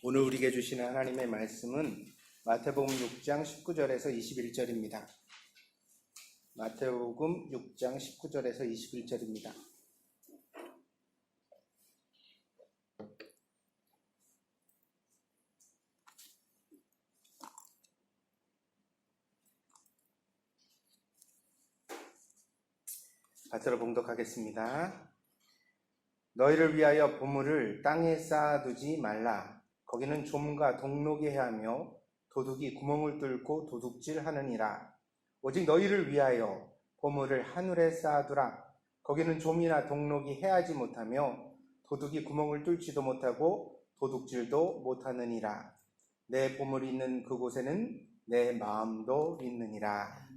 오늘 우리에게 주시는 하나님의 말씀은 마태복음 6장 19절에서 21절입니다. 마태복음 6장 19절에서 21절입니다. 받들어 봉독하겠습니다. 너희를 위하여 보물을 땅에 쌓아두지 말라. 거기는 좀과 동록이 해하며 도둑이 구멍을 뚫고 도둑질하느니라. 오직 너희를 위하여 보물을 하늘에 쌓아두라. 거기는 좀이나 동록이 해하지 못하며 도둑이 구멍을 뚫지도 못하고 도둑질도 못하느니라. 내 보물이 있는 그곳에는 내 마음도 있느니라.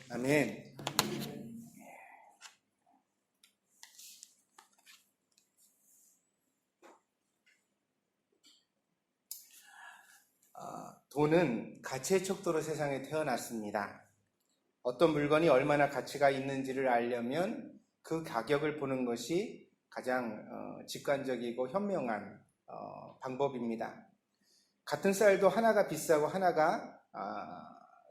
아멘. 돈은 가치의 척도로 세상에 태어났습니다. 어떤 물건이 얼마나 가치가 있는지를 알려면 그 가격을 보는 것이 가장 직관적이고 현명한 방법입니다. 같은 쌀도 하나가 비싸고 하나가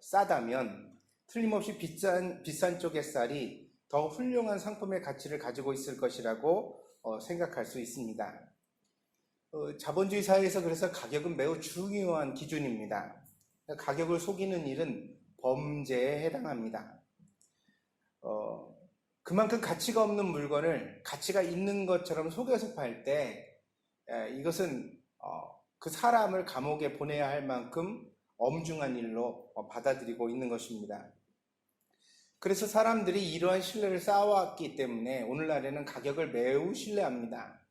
싸다면 틀림없이 비싼 쪽의 쌀이 더 훌륭한 상품의 가치를 가지고 있을 것이라고 생각할 수 있습니다. 자본주의 사회에서 그래서 가격은 매우 중요한 기준입니다. 가격을 속이는 일은 범죄에 해당합니다. 그만큼 가치가 없는 물건을 가치가 있는 것처럼 속여서 팔 때 이것은 그 사람을 감옥에 보내야 할 만큼 엄중한 일로 받아들이고 있는 것입니다. 그래서 사람들이 이러한 신뢰를 쌓아왔기 때문에 오늘날에는 가격을 매우 신뢰합니다.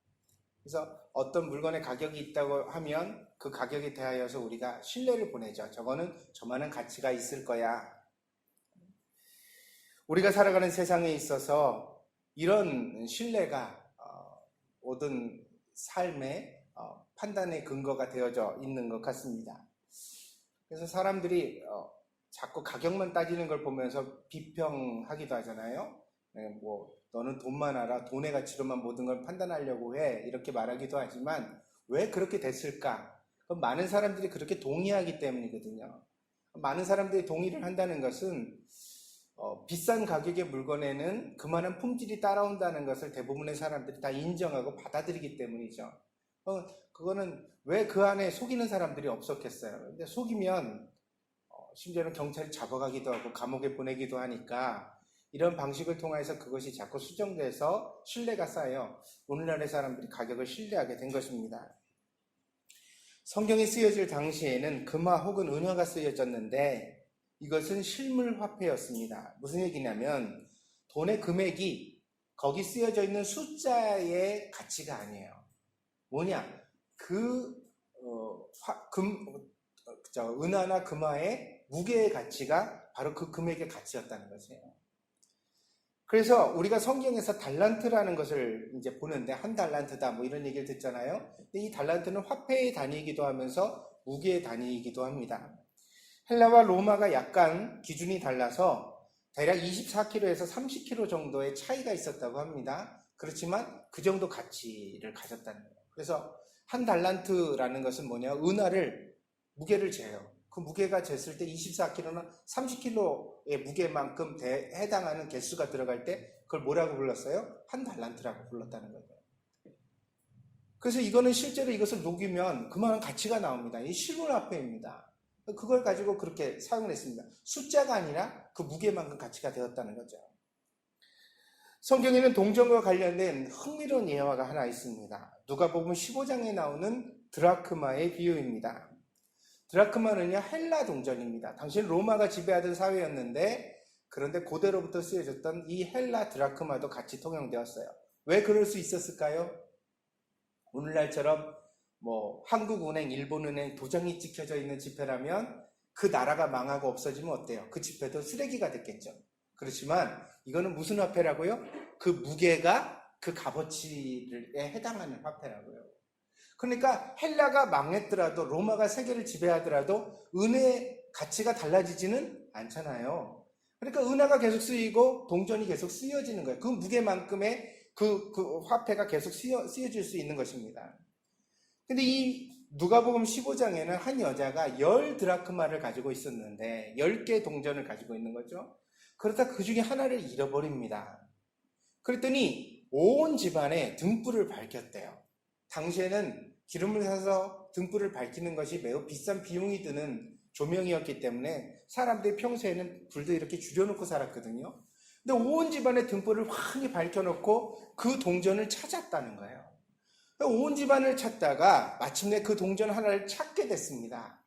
그래서 어떤 물건의 가격이 있다고 하면 그 가격에 대하여서 우리가 신뢰를 보내죠. 저거는 저만한 가치가 있을 거야. 우리가 살아가는 세상에 있어서 이런 신뢰가 모든 삶의 판단의 근거가 되어져 있는 것 같습니다. 그래서 사람들이 자꾸 가격만 따지는 걸 보면서 비평하기도 하잖아요. 너는 돈만 알아. 돈의 가치로만 모든 걸 판단하려고 해. 이렇게 말하기도 하지만 왜 그렇게 됐을까? 그건 많은 사람들이 그렇게 동의하기 때문이거든요. 많은 사람들이 동의를 한다는 것은 비싼 가격의 물건에는 그만한 품질이 따라온다는 것을 대부분의 사람들이 다 인정하고 받아들이기 때문이죠. 그거는 왜 그 안에 속이는 사람들이 없었겠어요. 근데 속이면 심지어는 경찰이 잡아가기도 하고 감옥에 보내기도 하니까 이런 방식을 통해서 그것이 자꾸 수정돼서 신뢰가 쌓여 오늘날의 사람들이 가격을 신뢰하게 된 것입니다. 성경이 쓰여질 당시에는 금화 혹은 은화가 쓰여졌는데 이것은 실물 화폐였습니다. 무슨 얘기냐면 돈의 금액이 거기 쓰여져 있는 숫자의 가치가 아니에요. 뭐냐? 은화나 금화의 무게의 가치가 바로 그 금액의 가치였다는 것이에요. 그래서 우리가 성경에서 달란트라는 것을 이제 보는데 한 달란트다 뭐 이런 얘기를 듣잖아요. 근데 이 달란트는 화폐의 단위이기도 하면서 무게의 단위이기도 합니다. 헬라와 로마가 약간 기준이 달라서 대략 24kg에서 30kg 정도의 차이가 있었다고 합니다. 그렇지만 그 정도 가치를 가졌다는 거예요. 그래서 한 달란트라는 것은 뭐냐? 은화를 무게를 재요. 그 무게가 쟀을 때 24kg는 30kg의 무게만큼 해당하는 개수가 들어갈 때 그걸 뭐라고 불렀어요? 한 달란트라고 불렀다는 거죠. 그래서 이거는 실제로 이것을 녹이면 그만한 가치가 나옵니다. 이 실물 화폐입니다. 그걸 가지고 그렇게 사용을 했습니다. 숫자가 아니라 그 무게만큼 가치가 되었다는 거죠. 성경에는 동전과 관련된 흥미로운 예화가 하나 있습니다. 누가복음 15장에 나오는 드라크마의 비유입니다. 드라크마는요 헬라 동전입니다. 당시엔 로마가 지배하던 사회였는데 그런데 고대로부터 쓰여졌던 이 헬라 드라크마도 같이 통용되었어요. 왜 그럴 수 있었을까요? 오늘날처럼 한국은행, 일본은행 도장이 찍혀져 있는 지폐라면 그 나라가 망하고 없어지면 어때요? 그 지폐도 쓰레기가 됐겠죠. 그렇지만 이거는 무슨 화폐라고요? 그 무게가 그 값어치에 해당하는 화폐라고요. 그러니까 헬라가 망했더라도 로마가 세계를 지배하더라도 은혜의 가치가 달라지지는 않잖아요. 그러니까 은화가 계속 쓰이고 동전이 계속 쓰여지는 거예요. 그 무게만큼의 그 화폐가 계속 쓰여질 수 있는 것입니다. 근데 이 누가복음 15장에는 한 여자가 10드라크마를 가지고 있었는데 10개 동전을 가지고 있는 거죠. 그러다 그 중에 하나를 잃어버립니다. 그랬더니 온 집안에 등불을 밝혔대요. 당시에는 기름을 사서 등불을 밝히는 것이 매우 비싼 비용이 드는 조명이었기 때문에 사람들이 평소에는 불도 이렇게 줄여놓고 살았거든요. 근데 온 집안에 등불을 환히 밝혀놓고 그 동전을 찾았다는 거예요. 온 집안을 찾다가 마침내 그 동전 하나를 찾게 됐습니다.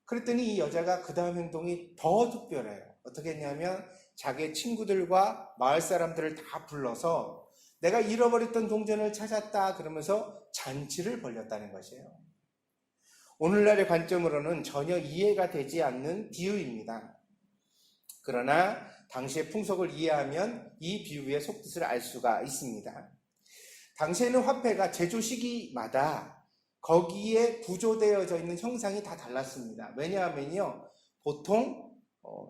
그랬더니 이 여자가 그 다음 행동이 더 특별해요. 어떻게 했냐면 자기 친구들과 마을 사람들을 다 불러서 내가 잃어버렸던 동전을 찾았다 그러면서 잔치를 벌였다는 것이에요. 오늘날의 관점으로는 전혀 이해가 되지 않는 비유입니다. 그러나 당시의 풍속을 이해하면 이 비유의 속뜻을 알 수가 있습니다. 당시에는 화폐가 제조 시기마다 거기에 부조되어져 있는 형상이 다 달랐습니다. 왜냐하면요, 보통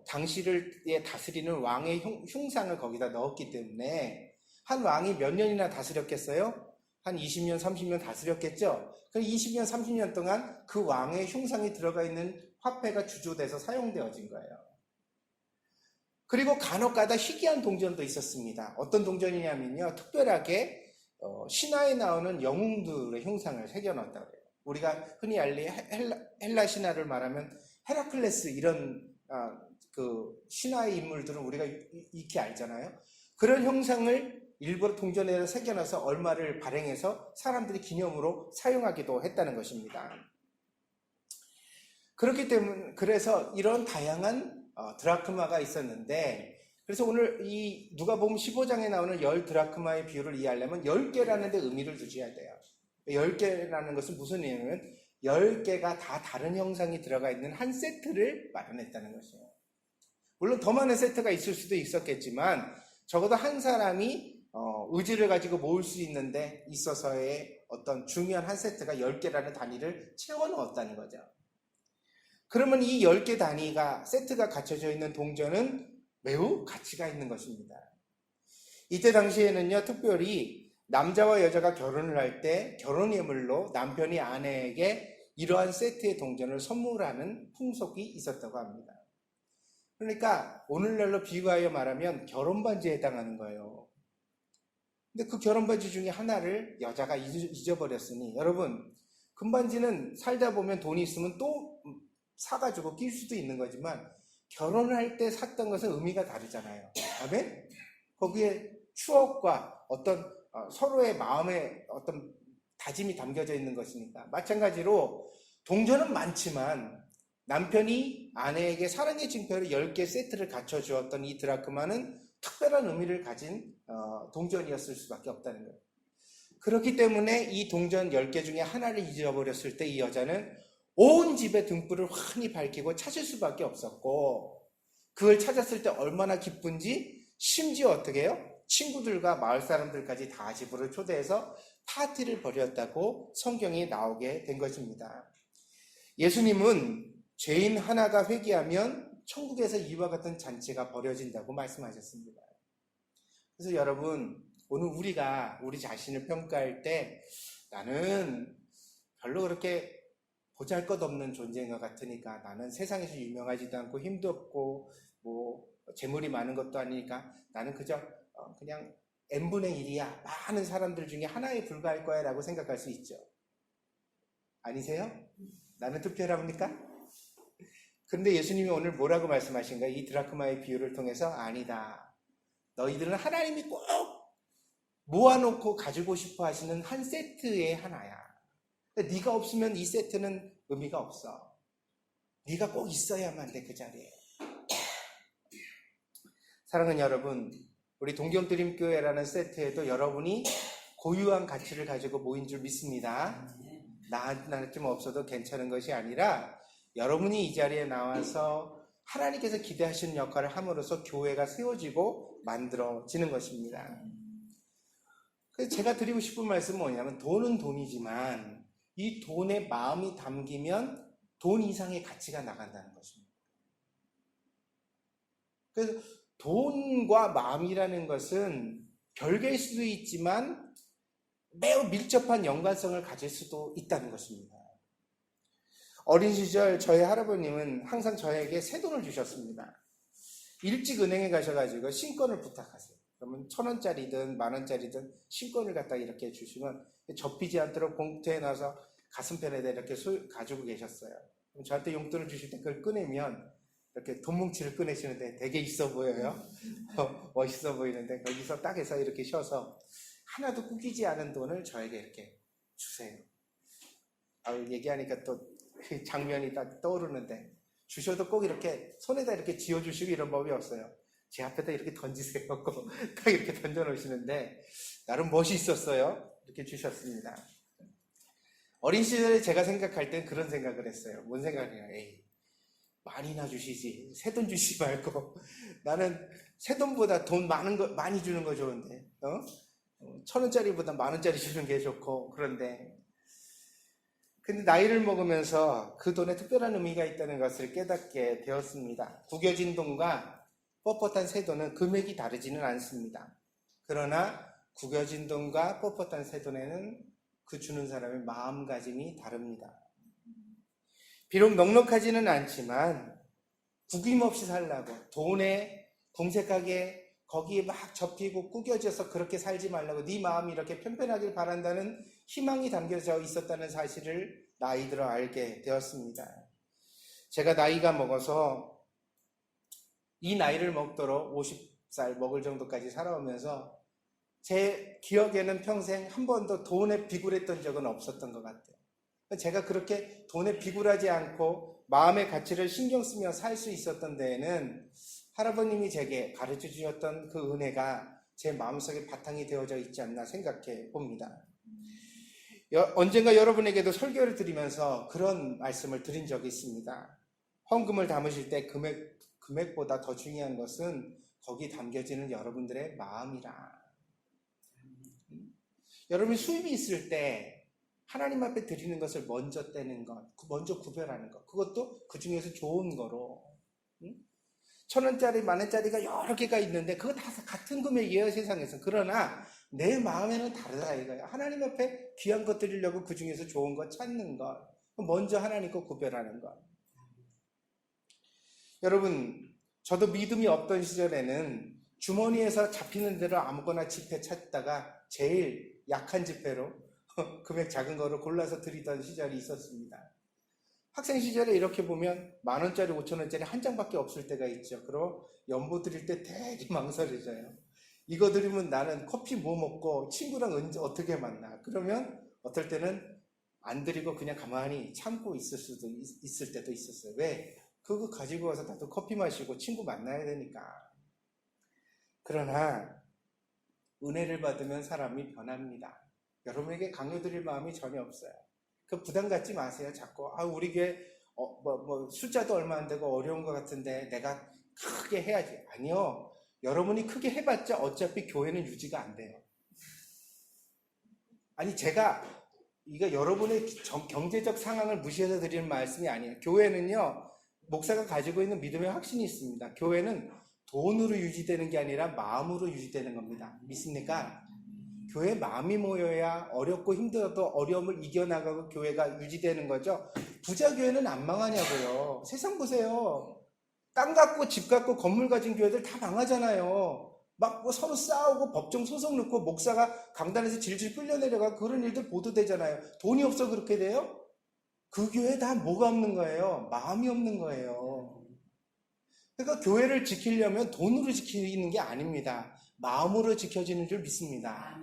당시를 다스리는 왕의 흉상을 거기다 넣었기 때문에 한 왕이 몇 년이나 다스렸겠어요? 한 20년, 30년 다스렸겠죠? 그럼 20년, 30년 동안 그 왕의 흉상이 들어가 있는 화폐가 주조돼서 사용되어진 거예요. 그리고 간혹가다 희귀한 동전도 있었습니다. 어떤 동전이냐면요, 특별하게 신화에 나오는 영웅들의 형상을 새겨놨다고 해요. 우리가 흔히 알리 헬라 신화를 말하면 헤라클레스 이런 그 신화의 인물들은 우리가 익히 알잖아요. 그런 형상을 일부러 동전에 새겨놔서 얼마를 발행해서 사람들이 기념으로 사용하기도 했다는 것입니다. 그렇기 때문에 그래서 이런 다양한 드라크마가 있었는데, 그래서 오늘 이 누가복음 15장에 나오는 10드라크마의 비유를 이해하려면 10개라는 데 의미를 두셔야 돼요. 10개라는 것은 무슨 의미냐면 10개가 다 다른 형상이 들어가 있는 한 세트를 마련했다는 것이에요. 물론 더 많은 세트가 있을 수도 있었겠지만 적어도 한 사람이 의지를 가지고 모을 수 있는데 있어서의 어떤 중요한 한 세트가 10개라는 단위를 채워 넣었다는 거죠. 그러면 이 10개 단위가 세트가 갖춰져 있는 동전은 매우 가치가 있는 것입니다. 이때 당시에는요, 특별히 남자와 여자가 결혼을 할 때 결혼 예물로 남편이 아내에게 이러한 세트의 동전을 선물하는 풍속이 있었다고 합니다. 그러니까 오늘날로 비유하여 말하면 결혼 반지에 해당하는 거예요. 근데 그 결혼 반지 중에 하나를 여자가 잊어버렸으니, 여러분, 금반지는 살다 보면 돈이 있으면 또 사가지고 낄 수도 있는 거지만 결혼할 때 샀던 것은 의미가 다르잖아요. 아멘? 거기에 추억과 어떤 서로의 마음의 어떤 다짐이 담겨져 있는 것이니까. 마찬가지로 동전은 많지만 남편이 아내에게 사랑의 징표로 10개 세트를 갖춰주었던 이 드라크마는 특별한 의미를 가진 동전이었을 수밖에 없다는 거예요. 그렇기 때문에 이 동전 10개 중에 하나를 잊어버렸을 때 이 여자는 온 집의 등불을 환히 밝히고 찾을 수밖에 없었고, 그걸 찾았을 때 얼마나 기쁜지, 심지어 어떻게 해요? 친구들과 마을 사람들까지 다 집으로 초대해서 파티를 벌였다고 성경에 나오게 된 것입니다. 예수님은 죄인 하나가 회개하면 천국에서 이와 같은 잔치가 벌어진다고 말씀하셨습니다. 그래서 여러분, 오늘 우리가 우리 자신을 평가할 때 나는 별로 그렇게 보잘것없는 존재인 것 같으니까, 나는 세상에서 유명하지도 않고 힘도 없고 뭐 재물이 많은 것도 아니니까 나는 그저 그냥 n분의 1이야, 많은 사람들 중에 하나에 불과할 거야 라고 생각할 수 있죠. 아니세요? 나는 특별합니까? 그런데 예수님이 오늘 뭐라고 말씀하신가? 이 드라크마의 비유를 통해서 아니다, 너희들은 하나님이 꼭 모아놓고 가지고 싶어 하시는 한 세트의 하나야. 네가 없으면 이 세트는 의미가 없어. 네가 꼭 있어야만 돼, 그 자리에. 사랑하는 여러분, 우리 동경드림교회라는 세트에도 여러분이 고유한 가치를 가지고 모인 줄 믿습니다. 나 하나쯤 없어도 괜찮은 것이 아니라 여러분이 이 자리에 나와서 하나님께서 기대하시는 역할을 함으로써 교회가 세워지고 만들어지는 것입니다. 그래서 제가 드리고 싶은 말씀은 뭐냐면, 돈은 돈이지만 이 돈에 마음이 담기면 돈 이상의 가치가 나간다는 것입니다. 그래서 돈과 마음이라는 것은 별개일 수도 있지만 매우 밀접한 연관성을 가질 수도 있다는 것입니다. 어린 시절 저희 할아버님은 항상 저에게 세돈을 주셨습니다. 일찍 은행에 가셔가지고 신권을 부탁하세요. 그러면 1,000원짜리든 10,000원짜리든 신권을 갖다 이렇게 주시면 접히지 않도록 봉투에 넣어서 가슴편에다 이렇게 가지고 계셨어요. 그럼 저한테 용돈을 주실 때 그걸 꺼내면 이렇게 돈뭉치를 꺼내시는데 되게 있어 보여요. 멋있어 보이는데 거기서 딱 해서 이렇게 쉬어서 하나도 꾸기지 않은 돈을 저에게 이렇게 주세요. 얘기하니까 또 장면이 딱 떠오르는데 주셔도 꼭 이렇게 손에다 이렇게 쥐어주시고 이런 법이 없어요. 제 앞에다 이렇게 던지세요. 딱 이렇게 던져놓으시는데 나름 멋이 있었어요. 이렇게 주셨습니다. 어린 시절에 제가 생각할 땐 그런 생각을 했어요. 뭔 생각이에요? 에이, 많이나 주시지. 새돈 주시지 말고. 나는 새돈보다 돈 많은 거, 많이 주는 거 좋은데, 1,000원짜리보다 10,000원짜리 주는 게 좋고, 그런데. 근데 나이를 먹으면서 그 돈에 특별한 의미가 있다는 것을 깨닫게 되었습니다. 구겨진 돈과 뻣뻣한 새돈은 금액이 다르지는 않습니다. 그러나 구겨진 돈과 뻣뻣한 새돈에는 그 주는 사람의 마음가짐이 다릅니다. 비록 넉넉하지는 않지만 구김없이 살라고 돈에 궁색하게 거기에 막 접히고 구겨져서 그렇게 살지 말라고 네 마음이 이렇게 편편하길 바란다는 희망이 담겨져 있었다는 사실을 나이 들어 알게 되었습니다. 제가 나이가 먹어서 이 나이를 먹도록 50살 먹을 정도까지 살아오면서 제 기억에는 평생 한 번도 돈에 비굴했던 적은 없었던 것 같아요. 제가 그렇게 돈에 비굴하지 않고 마음의 가치를 신경 쓰며 살 수 있었던 데에는 할아버님이 제게 가르쳐 주셨던 그 은혜가 제 마음속에 바탕이 되어져 있지 않나 생각해 봅니다. 언젠가 여러분에게도 설교를 드리면서 그런 말씀을 드린 적이 있습니다. 헌금을 담으실 때 금액보다 더 중요한 것은 거기 담겨지는 여러분들의 마음이라. 여러분이 수입이 있을 때 하나님 앞에 드리는 것을 먼저 떼는 것, 먼저 구별하는 것, 그것도 그 중에서 좋은 거로. 1,000원짜리, 10,000원짜리가 여러 개가 있는데 그거 다 같은 금액이에요, 세상에서. 그러나 내 마음에는 다르다 이거예요. 하나님 앞에 귀한 것 드리려고 그 중에서 좋은 것 찾는 것, 먼저 하나님 거 구별하는 것. 여러분, 저도 믿음이 없던 시절에는 주머니에서 잡히는 대로 아무거나 지폐 찾다가 제일 약한 지폐로 금액 작은 거를 골라서 드리던 시절이 있었습니다. 학생 시절에 이렇게 보면 10,000원짜리, 5,000원짜리 한 장밖에 없을 때가 있죠. 그럼 연보 드릴 때 되게 망설여져요. 이거 드리면 나는 커피 뭐 먹고 친구랑 언제 어떻게 만나? 그러면 어떨 때는 안 드리고 그냥 가만히 참고 있을 때도 있었어요. 왜? 그거 가지고 와서 나도 커피 마시고 친구 만나야 되니까. 그러나 은혜를 받으면 사람이 변합니다. 여러분에게 강요드릴 마음이 전혀 없어요. 그 부담 갖지 마세요. 자꾸 우리 교회 숫자도 얼마 안 되고 어려운 것 같은데 내가 크게 해야지. 아니요. 여러분이 크게 해봤자 어차피 교회는 유지가 안 돼요. 아니 제가 이거 여러분의 경제적 상황을 무시해서 드리는 말씀이 아니에요. 교회는요. 목사가 가지고 있는 믿음의 확신이 있습니다. 교회는 돈으로 유지되는 게 아니라 마음으로 유지되는 겁니다. 믿습니까? 교회 마음이 모여야 어렵고 힘들어도 어려움을 이겨나가고 교회가 유지되는 거죠. 부자 교회는 안 망하냐고요. 세상 보세요. 땅 갖고 집 갖고 건물 가진 교회들 다 망하잖아요. 막 뭐 서로 싸우고 법정 소송 넣고 목사가 강단에서 질질 끌려내려가고 그런 일들 보도되잖아요. 돈이 없어 그렇게 돼요? 그 교회 다 뭐가 없는 거예요? 마음이 없는 거예요. 그러니까 교회를 지키려면 돈으로 지키는 게 아닙니다. 마음으로 지켜지는 줄 믿습니다.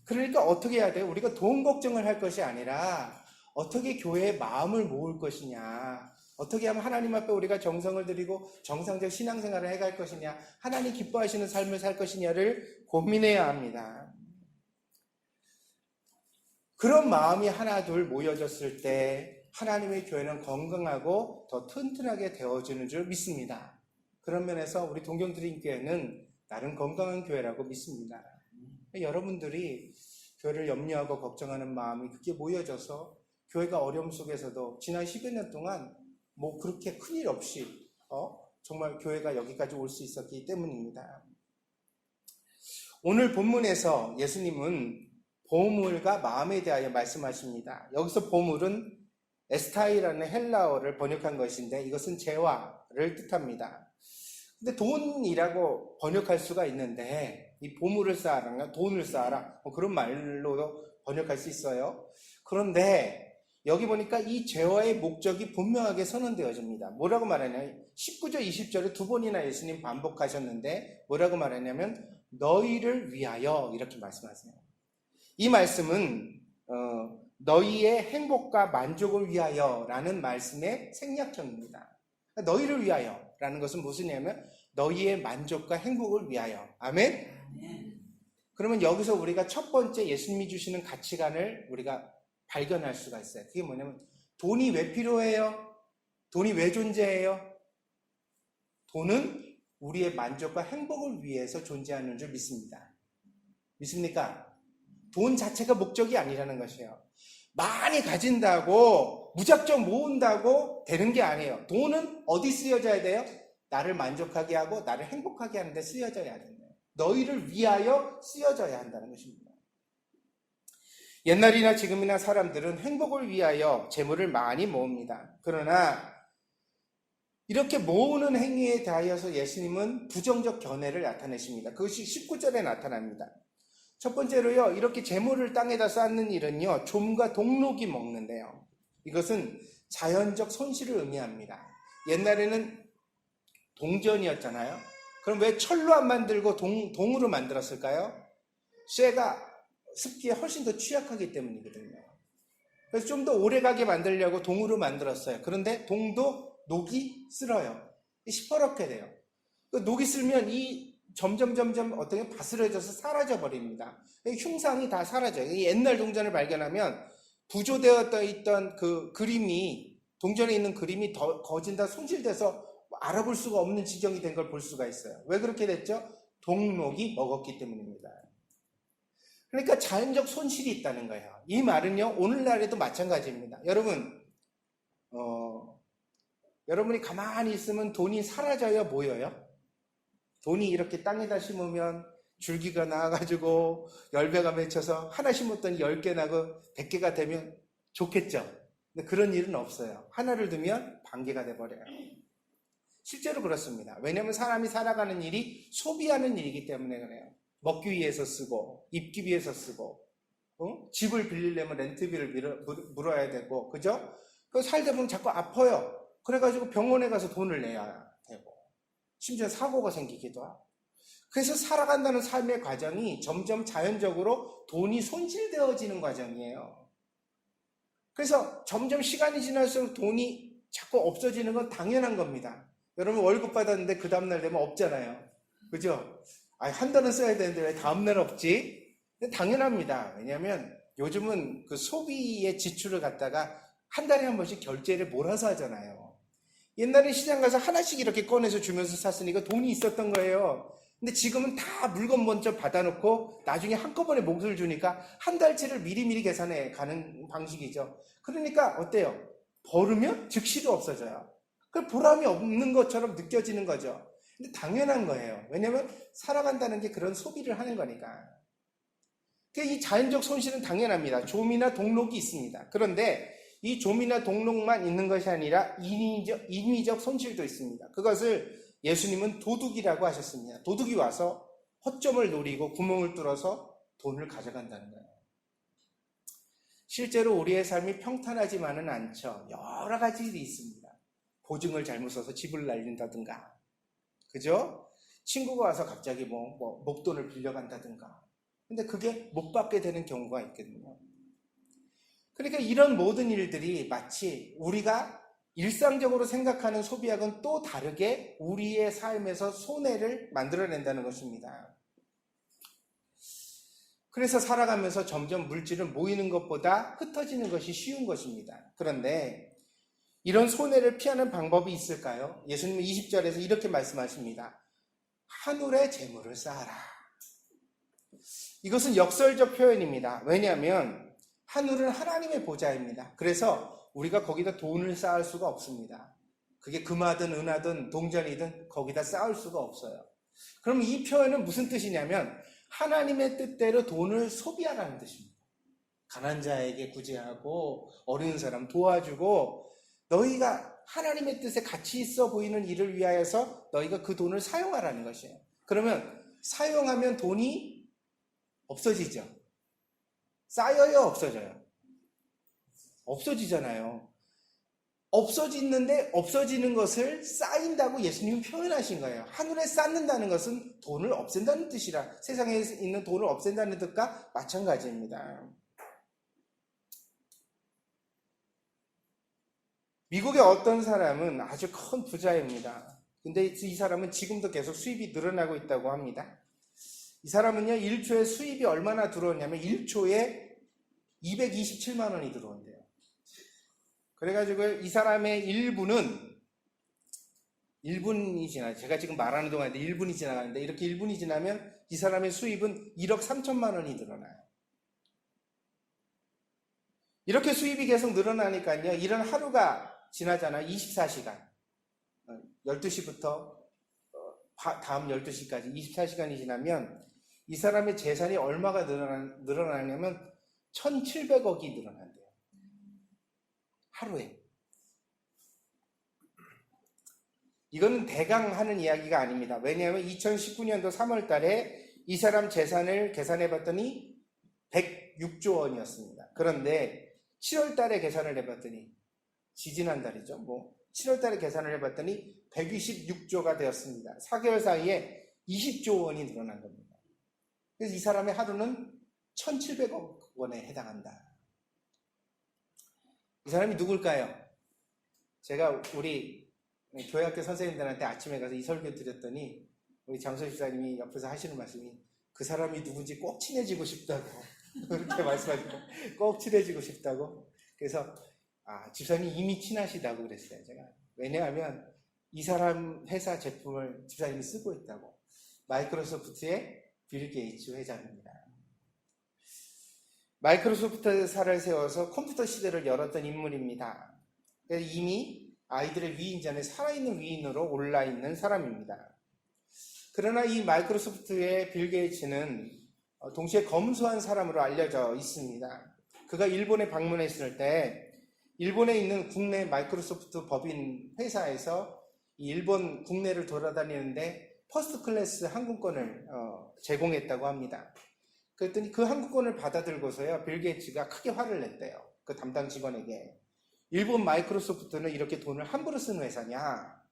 그러니까 어떻게 해야 돼요? 우리가 돈 걱정을 할 것이 아니라 어떻게 교회의 마음을 모을 것이냐, 어떻게 하면 하나님 앞에 우리가 정성을 들이고 정상적 신앙생활을 해갈 것이냐, 하나님 기뻐하시는 삶을 살 것이냐를 고민해야 합니다. 그런 마음이 하나 둘 모여졌을 때 하나님의 교회는 건강하고 더 튼튼하게 되어지는 줄 믿습니다. 그런 면에서 우리 동경드림교회는 나름 건강한 교회라고 믿습니다. 여러분들이 교회를 염려하고 걱정하는 마음이 그렇게 모여져서 교회가 어려움 속에서도 지난 10여 년 동안 뭐 그렇게 큰일 없이 정말 교회가 여기까지 올 수 있었기 때문입니다. 오늘 본문에서 예수님은 보물과 마음에 대하여 말씀하십니다. 여기서 보물은 에스타이라는 헬라어를 번역한 것인데 이것은 재화를 뜻합니다. 근데 돈이라고 번역할 수가 있는데 이 보물을 쌓아라, 돈을 쌓아라 뭐 그런 말로도 번역할 수 있어요. 그런데 여기 보니까 이 재화의 목적이 분명하게 선언되어집니다. 뭐라고 말하냐면 19절 20절에 두 번이나 예수님 반복하셨는데 뭐라고 말하냐면 너희를 위하여 이렇게 말씀하세요. 이 말씀은 너희의 행복과 만족을 위하여 라는 말씀의 생략형입니다. 너희를 위하여 라는 것은 무엇이냐면 너희의 만족과 행복을 위하여. 아멘? 그러면 여기서 우리가 첫 번째 예수님이 주시는 가치관을 우리가 발견할 수가 있어요. 그게 뭐냐면 돈이 왜 필요해요? 돈이 왜 존재해요? 돈은 우리의 만족과 행복을 위해서 존재하는 줄 믿습니다. 믿습니까? 돈 자체가 목적이 아니라는 것이에요. 많이 가진다고 무작정 모은다고 되는 게 아니에요. 돈은 어디 쓰여져야 돼요? 나를 만족하게 하고 나를 행복하게 하는 데 쓰여져야 된다. 너희를 위하여 쓰여져야 한다는 것입니다. 옛날이나 지금이나 사람들은 행복을 위하여 재물을 많이 모읍니다. 그러나 이렇게 모으는 행위에 대하여서 예수님은 부정적 견해를 나타내십니다. 그것이 19절에 나타납니다. 첫 번째로요, 이렇게 재물을 땅에다 쌓는 일은요, 좀과 동록이 먹는데요. 이것은 자연적 손실을 의미합니다. 옛날에는 동전이었잖아요. 그럼 왜 철로 안 만들고 동으로 만들었을까요? 쇠가 습기에 훨씬 더 취약하기 때문이거든요. 그래서 좀 더 오래가게 만들려고 동으로 만들었어요. 그런데 동도 녹이 쓸어요. 시퍼렇게 돼요. 녹이 쓸면 점점 어떻게 바스러져서 사라져 버립니다. 흉상이 다 사라져요. 옛날 동전을 발견하면 부조되어 있던 그 그림이, 동전에 있는 그림이 더 거진다 손실돼서 알아볼 수가 없는 지경이 된 걸 볼 수가 있어요. 왜 그렇게 됐죠? 동록이 먹었기 때문입니다. 그러니까 자연적 손실이 있다는 거예요. 이 말은요, 오늘날에도 마찬가지입니다. 여러분이 가만히 있으면 돈이 사라져요, 모여요? 돈이 이렇게 땅에다 심으면 줄기가 나와가지고 10배가 맺혀서 하나 심었더니 10개 나고 100개가 되면 좋겠죠. 근데 그런 일은 없어요. 하나를 두면 반개가 돼버려요. 실제로 그렇습니다. 왜냐하면 사람이 살아가는 일이 소비하는 일이기 때문에 그래요. 먹기 위해서 쓰고 입기 위해서 쓰고 집을 빌리려면 렌트비를 물어야 되고, 그죠? 그 살다 보면 자꾸 아파요. 그래가지고 병원에 가서 돈을 내야 되고 심지어 사고가 생기기도 하고. 그래서 살아간다는 삶의 과정이 점점 자연적으로 돈이 손실되어지는 과정이에요. 그래서 점점 시간이 지날수록 돈이 자꾸 없어지는 건 당연한 겁니다. 여러분 월급 받았는데 그 다음날 되면 없잖아요. 그죠? 한 달은 써야 되는데 왜 다음날 없지? 근데 당연합니다. 왜냐하면 요즘은 그 소비의 지출을 갖다가 한 달에 한 번씩 결제를 몰아서 하잖아요. 옛날에 시장 가서 하나씩 이렇게 꺼내서 주면서 샀으니까 돈이 있었던 거예요. 근데 지금은 다 물건 먼저 받아놓고 나중에 한꺼번에 몫을 주니까 한 달치를 미리미리 계산해 가는 방식이죠. 그러니까 어때요? 벌으면 즉시로 없어져요. 그 보람이 없는 것처럼 느껴지는 거죠. 근데 당연한 거예요. 왜냐하면 살아간다는 게 그런 소비를 하는 거니까. 이 자연적 손실은 당연합니다. 좀이나 동록이 있습니다. 그런데 이 좀이나 동록만 있는 것이 아니라 인위적 손실도 있습니다. 그것을 예수님은 도둑이라고 하셨습니다. 도둑이 와서 허점을 노리고 구멍을 뚫어서 돈을 가져간다는 거예요. 실제로 우리의 삶이 평탄하지만은 않죠. 여러 가지 일이 있습니다. 보증을 잘못 써서 집을 날린다든가, 그죠? 친구가 와서 갑자기 목돈을 빌려간다든가. 근데 그게 못 받게 되는 경우가 있거든요. 그러니까 이런 모든 일들이 마치 우리가 일상적으로 생각하는 소비하고는 또 다르게 우리의 삶에서 손해를 만들어낸다는 것입니다. 그래서 살아가면서 점점 물질은 모이는 것보다 흩어지는 것이 쉬운 것입니다. 그런데 이런 손해를 피하는 방법이 있을까요? 예수님은 20절에서 이렇게 말씀하십니다. 하늘에 재물을 쌓아라. 이것은 역설적 표현입니다. 왜냐하면 하늘은 하나님의 보좌입니다. 그래서 우리가 거기다 돈을 쌓을 수가 없습니다. 그게 금하든 은하든 동전이든 거기다 쌓을 수가 없어요. 그럼 이 표현은 무슨 뜻이냐면 하나님의 뜻대로 돈을 소비하라는 뜻입니다. 가난한 자에게 구제하고 어려운 사람 도와주고 너희가 하나님의 뜻에 가치 있어 보이는 일을 위하여서 너희가 그 돈을 사용하라는 것이에요. 그러면 사용하면 돈이 없어지죠. 쌓여요, 없어져요? 없어지잖아요. 없어지는데 없어지는 것을 쌓인다고 예수님은 표현하신 거예요. 하늘에 쌓는다는 것은 돈을 없앤다는 뜻이라, 세상에 있는 돈을 없앤다는 뜻과 마찬가지입니다. 미국의 어떤 사람은 아주 큰 부자입니다. 근데 이 사람은 지금도 계속 수입이 늘어나고 있다고 합니다. 이 사람은요, 1초에 수입이 얼마나 들어오냐면 1초에 227만 원이 들어온대요. 그래가지고 이 사람의 1분이 지나, 제가 지금 말하는 동안에 1분이 지나가는데, 이렇게 1분이 지나면 이 사람의 수입은 1억 3천만 원이 늘어나요. 이렇게 수입이 계속 늘어나니까요, 이런 하루가 지나잖아요. 24시간. 12시부터 다음 12시까지 24시간이 지나면 이 사람의 재산이 얼마가 늘어나냐면 1,700억이 늘어난대요. 하루에. 이거는 대강 하는 이야기가 아닙니다. 왜냐하면 2019년도 3월 달에 이 사람 재산을 계산해 봤더니 106조 원이었습니다. 그런데 7월 달에 계산을 해봤더니, 지지난달이죠. 7월 달에 계산을 해봤더니 126조가 되었습니다. 4개월 사이에 20조 원이 늘어난 겁니다. 그래서 이 사람의 하루는 1,700억 원에 해당한다. 이 사람이 누굴까요? 제가 우리 교회학교 선생님들한테 아침에 가서 이 설교 드렸더니 우리 장소 집사님이 옆에서 하시는 말씀이, 그 사람이 누군지 꼭 친해지고 싶다고 그렇게 말씀하시고, 꼭 친해지고 싶다고. 그래서 집사님 이미 친하시다고 그랬어요, 제가. 왜냐하면 이 사람 회사 제품을 집사님이 쓰고 있다고. 마이크로소프트의 빌 게이츠 회장입니다. 마이크로소프트사를 세워서 컴퓨터 시대를 열었던 인물입니다. 이미 아이들의 위인전에 살아있는 위인으로 올라있는 사람입니다. 그러나 이 마이크로소프트의 빌 게이츠는 동시에 검소한 사람으로 알려져 있습니다. 그가 일본에 방문했을 때 일본에 있는 국내 마이크로소프트 법인 회사에서 일본 국내를 돌아다니는데 퍼스트 클래스 항공권을 제공했다고 합니다. 그랬더니 그 항공권을 받아들고서요, 빌 게이츠가 크게 화를 냈대요. 그 담당 직원에게. 일본 마이크로소프트는 이렇게 돈을 함부로 쓰는 회사냐?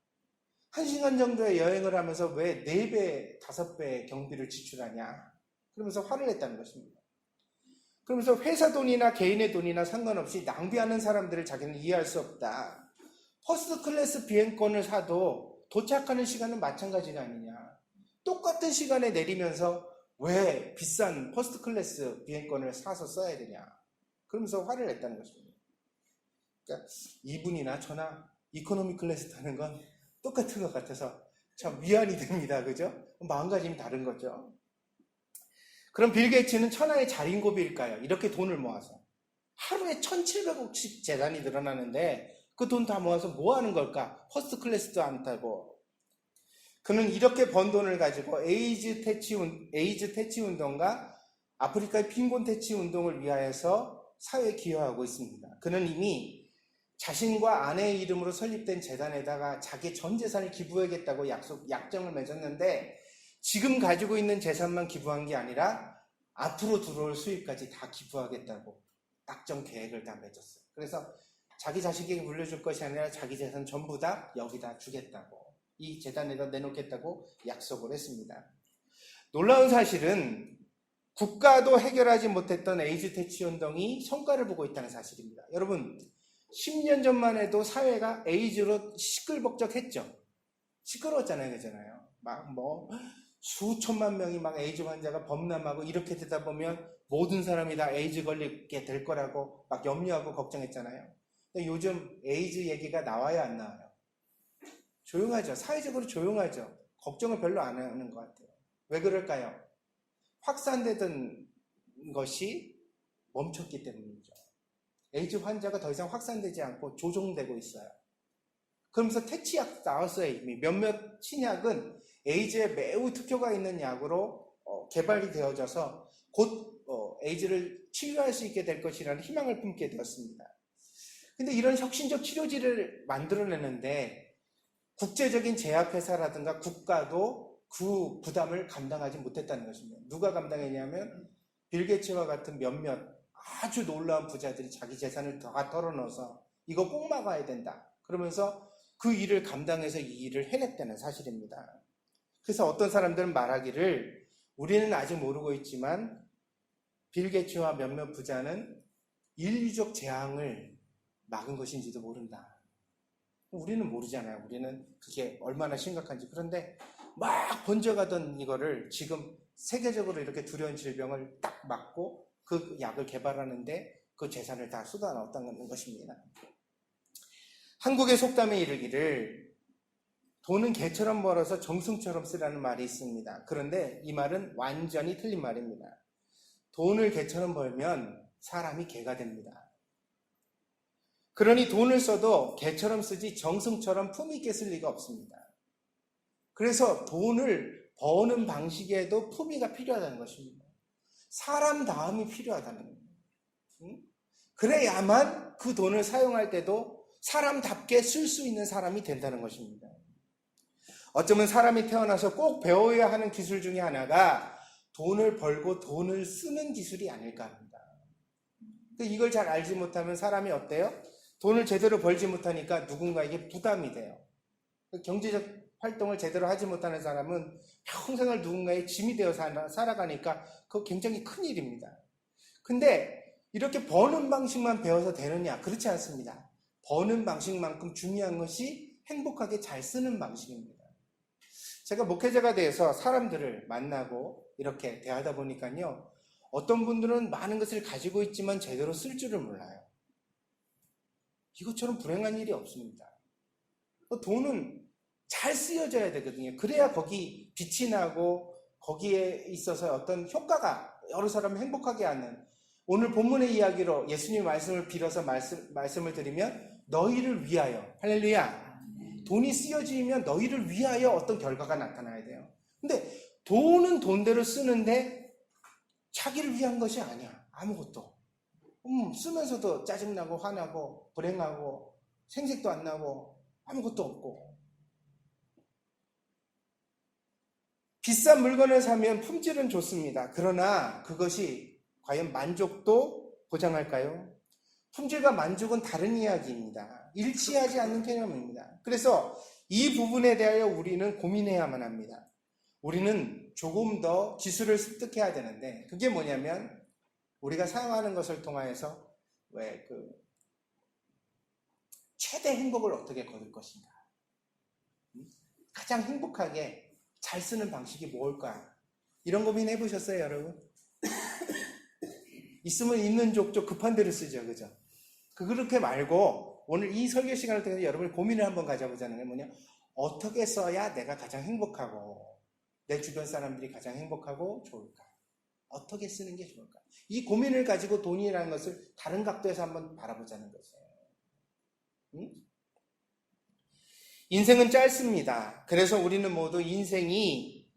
1시간 정도의 여행을 하면서 왜 4배, 5배 경비를 지출하냐? 그러면서 화를 냈다는 것입니다. 그러면서 회사 돈이나 개인의 돈이나 상관없이 낭비하는 사람들을 자기는 이해할 수 없다. 퍼스트 클래스 비행권을 사도 도착하는 시간은 마찬가지가 아니냐. 똑같은 시간에 내리면서 왜 비싼 퍼스트 클래스 비행권을 사서 써야 되냐. 그러면서 화를 냈다는 것입니다. 그러니까 이분이나 저나 이코노미 클래스 타는 건 똑같은 것 같아서 참 위안이 됩니다. 그죠? 마음가짐이 다른 거죠. 그럼 빌 게이츠는 천하의 자린고비일까요? 이렇게 돈을 모아서 하루에 1,700억씩 재산이 늘어나는데 그 돈 다 모아서 뭐 하는 걸까? 퍼스트 클래스도 안 타고. 그는 이렇게 번 돈을 가지고 에이즈 퇴치 운동과 아프리카의 빈곤 퇴치 운동을 위하여서 사회에 기여하고 있습니다. 그는 이미 자신과 아내의 이름으로 설립된 재단에다가 자기 전 재산을 기부하겠다고 약정을 맺었는데, 지금 가지고 있는 재산만 기부한 게 아니라 앞으로 들어올 수입까지 다 기부하겠다고 약정 계획을 다 맺었어요. 그래서 자기 자식에게 물려줄 것이 아니라 자기 재산 전부 다 여기다 주겠다고, 이 재단에다 내놓겠다고 약속을 했습니다. 놀라운 사실은 국가도 해결하지 못했던 에이즈 퇴치 운동이 성과를 보고 있다는 사실입니다. 여러분, 10년 전만 해도 사회가 에이즈로 시끌벅적했죠. 시끄러웠잖아요, 그잖아요. 막 수천만 명이 막 에이즈 환자가 범람하고, 이렇게 되다 보면 모든 사람이 다 에이즈 걸리게 될 거라고 막 염려하고 걱정했잖아요. 근데 요즘 에이즈 얘기가 나와요, 안 나와요? 조용하죠. 사회적으로 조용하죠. 걱정을 별로 안 하는 것 같아요. 왜 그럴까요? 확산되던 것이 멈췄기 때문이죠. 에이즈 환자가 더 이상 확산되지 않고 조종되고 있어요. 그러면서 퇴치약 나왔어요. 이미 몇몇 신약은 에이즈에 매우 특효가 있는 약으로 개발이 되어져서 곧 에이즈를 치유할 수 있게 될 것이라는 희망을 품게 되었습니다. 근데 이런 혁신적 치료제를 만들어내는데 국제적인 제약회사라든가 국가도 그 부담을 감당하지 못했다는 것입니다. 누가 감당했냐면 빌 게이츠와 같은 몇몇 아주 놀라운 부자들이 자기 재산을 다 털어넣어서 이거 꼭 막아야 된다. 그러면서 그 일을 감당해서 이 일을 해냈다는 사실입니다. 그래서 어떤 사람들은 말하기를 우리는 아직 모르고 있지만 빌 게이츠와 몇몇 부자는 인류적 재앙을 막은 것인지도 모른다. 우리는 모르잖아요. 우리는 그게 얼마나 심각한지. 그런데 막 번져가던 이거를 지금 세계적으로 이렇게 두려운 질병을 딱 막고 그 약을 개발하는데 그 재산을 다 쏟아넣었다는 것입니다. 한국의 속담에 이르기를 돈은 개처럼 벌어서 정승처럼 쓰라는 말이 있습니다. 그런데 이 말은 완전히 틀린 말입니다. 돈을 개처럼 벌면 사람이 개가 됩니다. 그러니 돈을 써도 개처럼 쓰지 정승처럼 품위 있게 쓸 리가 없습니다. 그래서 돈을 버는 방식에도 품위가 필요하다는 것입니다. 사람다움이 필요하다는 겁니다. 그래야만 그 돈을 사용할 때도 사람답게 쓸 수 있는 사람이 된다는 것입니다. 어쩌면 사람이 태어나서 꼭 배워야 하는 기술 중에 하나가 돈을 벌고 돈을 쓰는 기술이 아닐까 합니다. 이걸 잘 알지 못하면 사람이 어때요? 돈을 제대로 벌지 못하니까 누군가에게 부담이 돼요. 경제적 활동을 제대로 하지 못하는 사람은 평생을 누군가의 짐이 되어 살아가니까 그거 굉장히 큰 일입니다. 근데 이렇게 버는 방식만 배워서 되느냐? 그렇지 않습니다. 버는 방식만큼 중요한 것이 행복하게 잘 쓰는 방식입니다. 제가 목회자가 돼서 사람들을 만나고 이렇게 대하다 보니까요, 어떤 분들은 많은 것을 가지고 있지만 제대로 쓸 줄을 몰라요. 이것처럼 불행한 일이 없습니다. 돈은 잘 쓰여져야 되거든요. 그래야 거기 빛이 나고 거기에 있어서 어떤 효과가 여러 사람을 행복하게 하는, 오늘 본문의 이야기로 예수님 말씀을 빌어서 말씀을 드리면 너희를 위하여, 할렐루야, 돈이 쓰여지면 너희를 위하여 어떤 결과가 나타나야 돼요. 근데 돈은 돈대로 쓰는데 자기를 위한 것이 아니야. 아무것도. 쓰면서도 짜증나고 화나고 불행하고 생색도 안 나고 아무것도 없고. 비싼 물건을 사면 품질은 좋습니다. 그러나 그것이 과연 만족도 보장할까요? 품질과 만족은 다른 이야기입니다. 일치하지 않는 개념입니다. 그래서 이 부분에 대하여 우리는 고민해야만 합니다. 우리는 조금 더 기술을 습득해야 되는데, 그게 뭐냐면 우리가 사용하는 것을 통하여서 최대 행복을 어떻게 거둘 것인가, 가장 행복하게 잘 쓰는 방식이 뭘까, 이런 고민 해보셨어요, 여러분? 있으면 있는 족족 급한 대로 쓰죠, 그죠? 그렇게 말고 오늘 이 설교 시간을 통해서 여러분이 고민을 한번 가져보자는 게 뭐냐, 어떻게 써야 내가 가장 행복하고 내 주변 사람들이 가장 행복하고 좋을까, 어떻게 쓰는 게 좋을까, 이 고민을 가지고 돈이라는 것을 다른 각도에서 한번 바라보자는 거죠. 인생은 짧습니다. 그래서 우리는 모두 인생이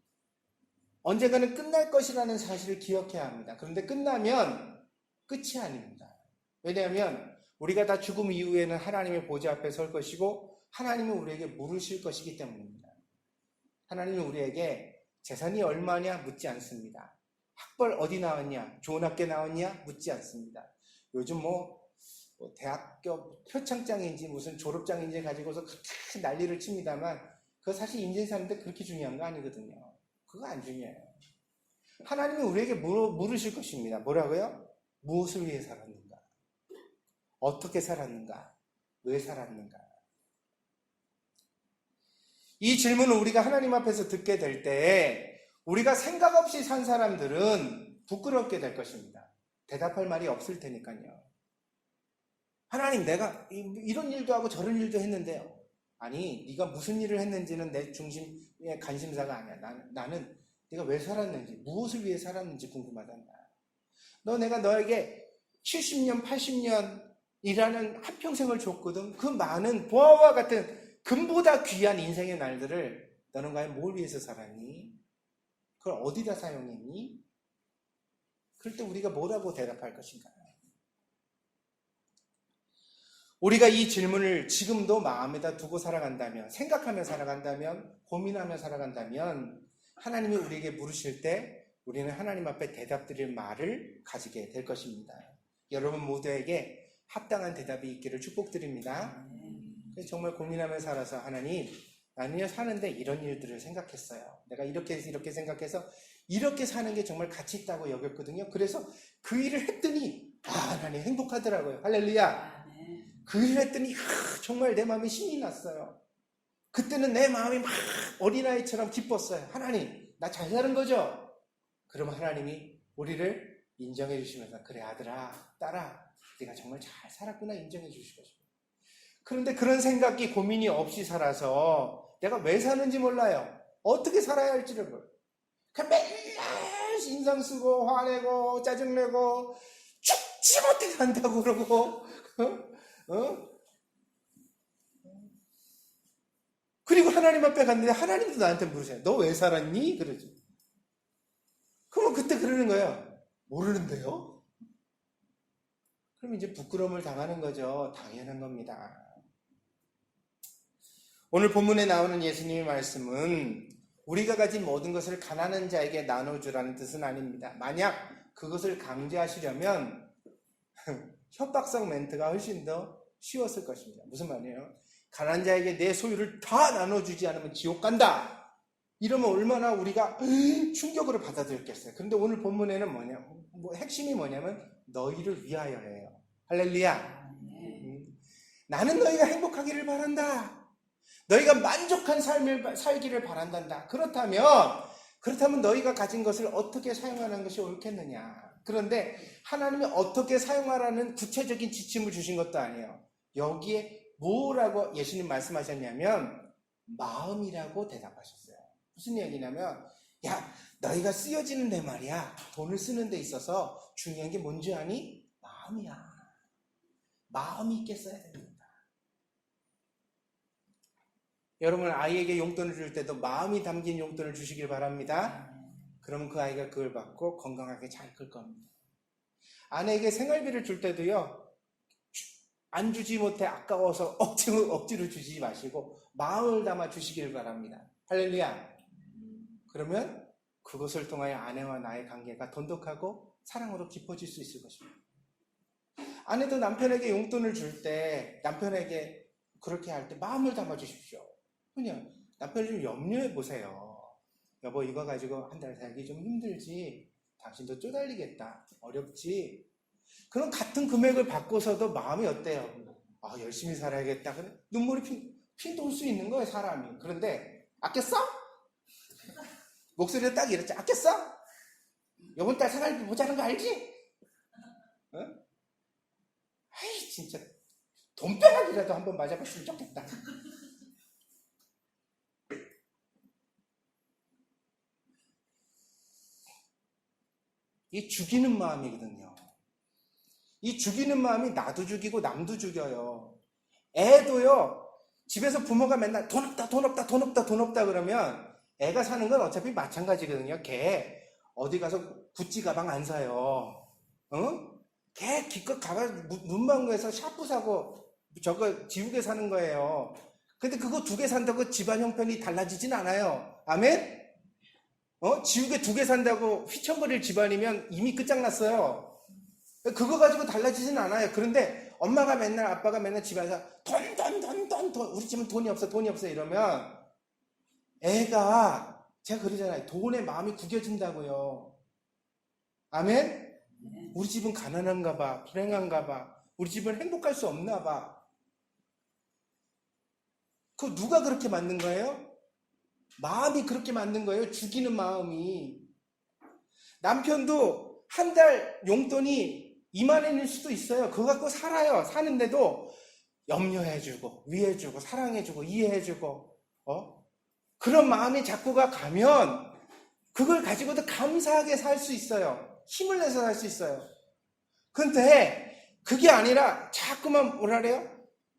언젠가는 끝날 것이라는 사실을 기억해야 합니다. 그런데 끝나면 끝이 아닙니다. 왜냐하면 우리가 다 죽음 이후에는 하나님의 보좌 앞에 설 것이고 하나님은 우리에게 물으실 것이기 때문입니다. 하나님은 우리에게 재산이 얼마냐 묻지 않습니다. 학벌 어디 나왔냐, 좋은 학교 나왔냐 묻지 않습니다. 요즘 대학교 표창장인지 무슨 졸업장인지 가지고서 그렇게 난리를 칩니다만 그거 사실 인생 사는데 그렇게 중요한 거 아니거든요. 그거 안 중요해요. 하나님은 우리에게 물으실 것입니다. 뭐라고요? 무엇을 위해 살았는가? 어떻게 살았는가? 왜 살았는가? 이 질문을 우리가 하나님 앞에서 듣게 될 때 우리가 생각 없이 산 사람들은 부끄럽게 될 것입니다. 대답할 말이 없을 테니까요. 하나님, 내가 이런 일도 하고 저런 일도 했는데요. 아니, 네가 무슨 일을 했는지는 내 중심의 관심사가 아니야. 나는 네가 왜 살았는지, 무엇을 위해 살았는지 궁금하단다. 내가 너에게 70년, 80년 일하는 한평생을 줬거든. 그 많은 보아와 같은 금보다 귀한 인생의 날들을 너는 과연 뭘 위해서 살았니? 그걸 어디다 사용했니? 그럴 때 우리가 뭐라고 대답할 것인가요? 우리가 이 질문을 지금도 마음에다 두고 살아간다면, 생각하며 살아간다면, 고민하며 살아간다면 하나님이 우리에게 물으실 때 우리는 하나님 앞에 대답드릴 말을 가지게 될 것입니다. 여러분 모두에게 합당한 대답이 있기를 축복드립니다. 정말 고민하며 살아서 하나님, 나는 사는데 이런 일들을 생각했어요. 내가 이렇게 생각해서 이렇게 사는 게 정말 가치 있다고 여겼거든요. 그래서 그 일을 했더니 하나님 행복하더라고요. 할렐루야. 그 일을 했더니 정말 내 마음에 신이 났어요. 그때는 내 마음이 막 어린아이처럼 기뻤어요. 하나님, 나 잘 사는 거죠? 그러면 하나님이 우리를 인정해 주시면서 그래 아들아, 딸아, 네가 정말 잘 살았구나 인정해 주실 것입니다. 그런데 그런 생각이 고민이 없이 살아서 내가 왜 사는지 몰라요. 어떻게 살아야 할지를 몰라요. 그냥 맨날 인상 쓰고 화내고 짜증내고 죽지 못해 산다고 그러고 그리고 하나님 앞에 갔는데 하나님도 나한테 물으세요. 너 왜 살았니? 그러죠. 그러면 그때 그러는 거예요. 모르는데요? 그럼 이제 부끄러움을 당하는 거죠. 당연한 겁니다. 오늘 본문에 나오는 예수님의 말씀은 우리가 가진 모든 것을 가난한 자에게 나눠주라는 뜻은 아닙니다. 만약 그것을 강제하시려면 협박성 멘트가 훨씬 더 쉬웠을 것입니다. 무슨 말이에요? 가난한 자에게 내 소유를 다 나눠주지 않으면 지옥 간다. 이러면 얼마나 우리가 충격으로 받아들였겠어요. 그런데 오늘 본문에는 핵심이 뭐냐면 너희를 위하여예요. 할렐루야. 나는 너희가 행복하기를 바란다. 너희가 만족한 삶을 살기를 바란단다. 그렇다면 너희가 가진 것을 어떻게 사용하는 것이 옳겠느냐. 그런데 하나님이 어떻게 사용하라는 구체적인 지침을 주신 것도 아니에요. 여기에 뭐라고 예수님 말씀하셨냐면 마음이라고 대답하셨어요. 무슨 얘기냐면 야, 너희가 쓰여지는데 말이야. 돈을 쓰는 데 있어서 중요한 게 뭔지 아니? 마음이야. 마음이 있게 써야 됩니다. 여러분 아이에게 용돈을 줄 때도 마음이 담긴 용돈을 주시길 바랍니다. 그러면 그 아이가 그걸 받고 건강하게 잘 클 겁니다. 아내에게 생활비를 줄 때도요. 안 주지 못해 아까워서 억지로 주지 마시고 마음을 담아 주시길 바랍니다. 할렐루야. 그러면 그것을 통하여 아내와 나의 관계가 돈독하고 사랑으로 깊어질 수 있을 것입니다. 아내도 남편에게 용돈을 줄 때 남편에게 그렇게 할 때 마음을 담아 주십시오. 그냥 남편을 좀 염려해 보세요. 여보 이거 가지고 한 달 살기 좀 힘들지. 당신도 쪼달리겠다. 어렵지. 그럼 같은 금액을 받고서도 마음이 어때요? 열심히 살아야겠다. 눈물이 핑 돌 수 있는 거예요 사람이. 그런데 아꼈어? 목소리가 딱 이랬지. 아꼈어? 이번 달 생활비 모자란 거 알지? 응? 아이 진짜 돈벼락이라도 한번 맞아봤으면 좋겠다. 이 죽이는 마음이거든요. 이 죽이는 마음이 나도 죽이고 남도 죽여요. 애도요. 집에서 부모가 맨날 돈 없다 그러면 애가 사는 건 어차피 마찬가지거든요. 걔 어디 가서 구찌 가방 안 사요. 걔 기껏 가서 문방구에서 샤프 사고 저거 지우개 사는 거예요. 근데 그거 2개 산다고 집안 형편이 달라지진 않아요. 아멘? 지우개 2개 산다고 휘청거릴 집안이면 이미 끝장났어요. 그거 가지고 달라지진 않아요. 그런데 엄마가 맨날 아빠가 맨날 집안에서 돈 우리 집은 돈이 없어 이러면 애가 제가 그러잖아요. 돈에 마음이 구겨진다고요. 아멘? 우리 집은 가난한가 봐. 불행한가 봐. 우리 집은 행복할 수 없나 봐. 그거 누가 그렇게 만든 거예요? 마음이 그렇게 만든 거예요. 죽이는 마음이. 남편도 한 달 용돈이 2만 원일 수도 있어요. 그거 갖고 살아요. 사는데도 염려해주고 위해주고 사랑해주고 이해해주고 그런 마음이 자꾸가 가면 그걸 가지고도 감사하게 살 수 있어요. 힘을 내서 살 수 있어요. 근데 그게 아니라 자꾸만 뭐라 그래요?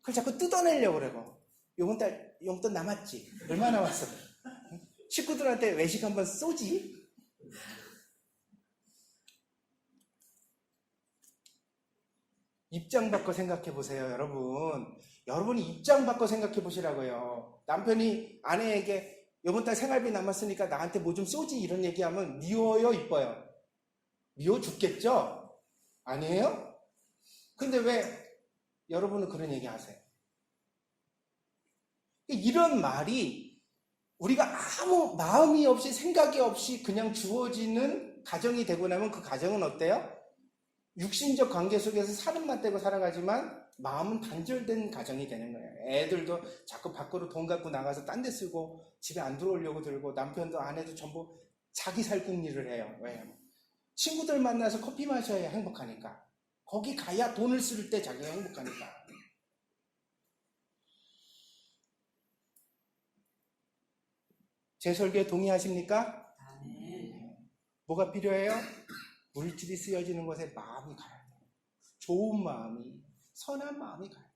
그걸 자꾸 뜯어내려고 그러고 이번 달 용돈 남았지? 얼마 남았어? 식구들한테 외식 한번 쏘지? 입장 바꿔 생각해 보세요, 여러분. 여러분이 입장 바꿔 생각해 보시라고요. 남편이 아내에게 이번 달 생활비 남았으니까 나한테 뭐 좀 쏘지 이런 얘기하면 미워요, 이뻐요? 미워 죽겠죠? 아니에요? 근데 왜 여러분은 그런 얘기 하세요? 이런 말이 우리가 아무 마음이 없이 생각이 없이 그냥 주어지는 가정이 되고 나면 그 가정은 어때요? 육신적 관계 속에서 살은만 떼고 살아가지만 마음은 단절된 가정이 되는 거예요. 애들도 자꾸 밖으로 돈 갖고 나가서 딴 데 쓰고 집에 안 들어오려고 들고 남편도 아내도 전부 자기 살궁 일을 해요. 왜요? 친구들 만나서 커피 마셔야 행복하니까. 거기 가야 돈을 쓸 때 자기가 행복하니까. 제 설교에 동의하십니까? 뭐가 필요해요? 물질이 쓰여지는 것에 마음이 가야 돼요. 좋은 마음이, 선한 마음이 가야 돼요.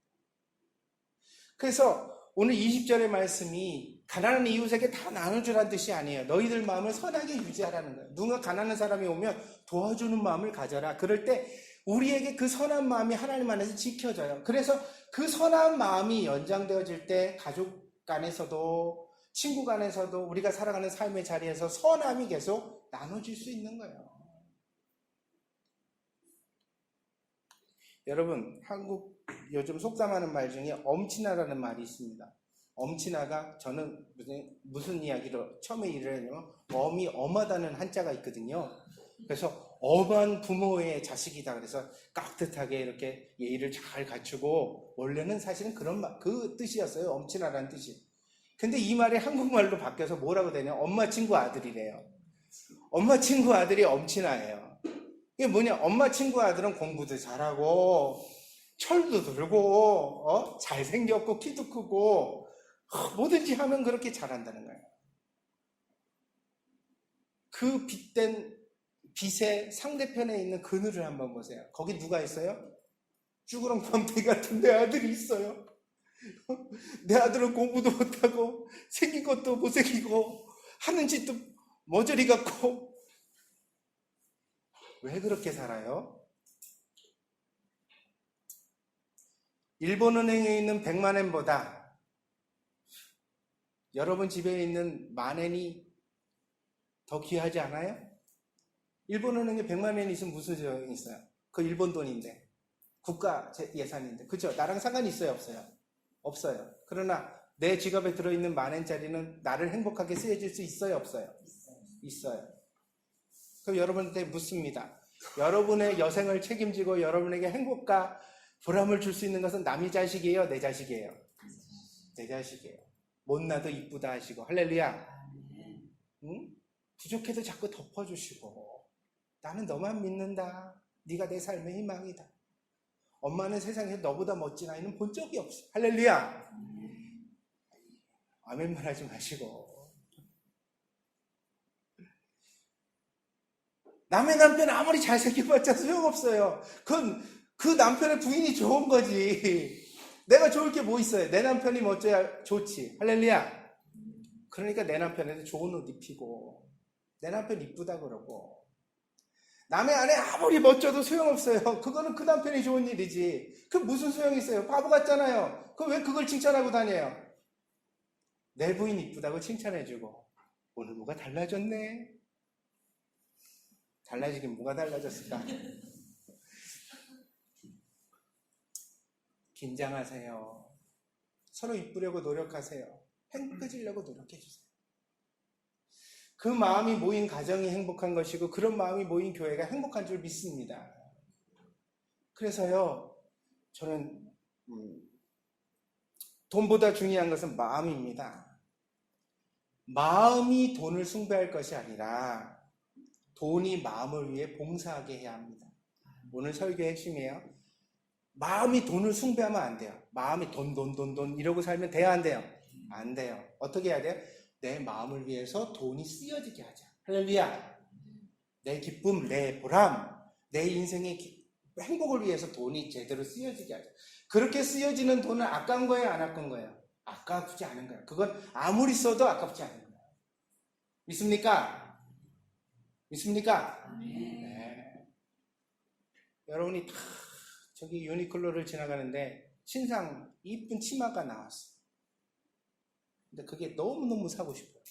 그래서 오늘 20절의 말씀이 가난한 이웃에게 다 나눠주라는 뜻이 아니에요. 너희들 마음을 선하게 유지하라는 거예요. 누가 가난한 사람이 오면 도와주는 마음을 가져라. 그럴 때 우리에게 그 선한 마음이 하나님 안에서 지켜져요. 그래서 그 선한 마음이 연장되어질 때 가족 간에서도 친구 간에서도 우리가 살아가는 삶의 자리에서 선함이 계속 나눠질 수 있는 거예요. 여러분, 한국 요즘 속담하는 말 중에 엄친아라는 말이 있습니다. 엄친아가 저는 무슨 이야기로 처음에 일을 했냐면 엄이 엄하다는 한자가 있거든요. 그래서 엄한 부모의 자식이다. 그래서 깍듯하게 이렇게 예의를 잘 갖추고 원래는 사실은 그 뜻이었어요. 엄친아라는 뜻이. 근데 이 말이 한국말로 바뀌어서 뭐라고 되냐? 엄마 친구 아들이래요. 엄마 친구 아들이 엄친아예요. 이게 뭐냐? 엄마 친구 아들은 공부도 잘하고 철도 들고 잘생겼고 키도 크고 뭐든지 하면 그렇게 잘한다는 거예요. 그 빛의 상대편에 있는 그늘을 한번 보세요. 거기 누가 있어요? 쭈그렁 범태기 같은 내 아들이 있어요. 내 아들은 공부도 못하고 생긴 것도 못생기고 하는 짓도 모조리 같고. 왜 그렇게 살아요? 일본은행에 있는 100만엔보다 여러분 집에 있는 만엔이 더 귀하지 않아요? 일본은행에 100만엔이 있으면 무슨 소용이 있어요? 그 일본 돈인데, 국가 예산인데, 그죠? 나랑 상관이 있어요, 없어요? 없어요. 그러나 내 지갑에 들어있는 만엔짜리는 나를 행복하게 쓰여질 수 있어요, 없어요? 있어요. 그럼 여러분한테 묻습니다. 여러분의 여생을 책임지고 여러분에게 행복과 보람을 줄 수 있는 것은 남의 자식이에요, 내 자식이에요? 내 자식이에요. 못나도 이쁘다 하시고 할렐루야. 응? 부족해도 자꾸 덮어주시고 나는 너만 믿는다. 네가 내 삶의 희망이다. 엄마는 세상에서 너보다 멋진 아이는 본 적이 없어. 할렐루야. 아멘만 하지 마시고. 남의 남편 아무리 잘생겨봤자 소용없어요. 그건 그 남편의 부인이 좋은 거지. 내가 좋을 게 뭐 있어요? 내 남편이 멋져야 좋지. 할렐루야. 그러니까 내 남편한테 좋은 옷 입히고 내 남편 이쁘다 그러고 남의 아내 아무리 멋져도 소용없어요. 그거는 그 남편이 좋은 일이지. 그 무슨 소용이 있어요? 바보 같잖아요. 그 왜 그걸 칭찬하고 다녀요? 내 부인 이쁘다고 칭찬해주고 오늘 뭐가 달라졌네. 달라지긴 뭐가 달라졌을까? 긴장하세요. 서로 이쁘려고 노력하세요. 행복해지려고 노력해주세요. 그 마음이 모인 가정이 행복한 것이고 그런 마음이 모인 교회가 행복한 줄 믿습니다. 그래서요, 저는 돈보다 중요한 것은 마음입니다. 마음이 돈을 숭배할 것이 아니라 돈이 마음을 위해 봉사하게 해야 합니다. 오늘 설교의 핵심이에요. 마음이 돈을 숭배하면 안 돼요. 마음이 돈 이러고 살면 돼요, 안 돼요? 안 돼요. 어떻게 해야 돼요? 내 마음을 위해서 돈이 쓰여지게 하자. 할렐루야. 내 기쁨, 내 보람, 내 인생의 행복을 위해서 돈이 제대로 쓰여지게 하자. 그렇게 쓰여지는 돈은 아까운 거예요, 안 아까운 거예요? 아깝지 않은 거예요. 그건 아무리 써도 아깝지 않은 거예요. 믿습니까? 믿습니까? 네. 여러분이 다 저기 유니클로를 지나가는데 신상 이쁜 치마가 나왔어. 근데 그게 너무너무 사고 싶어요.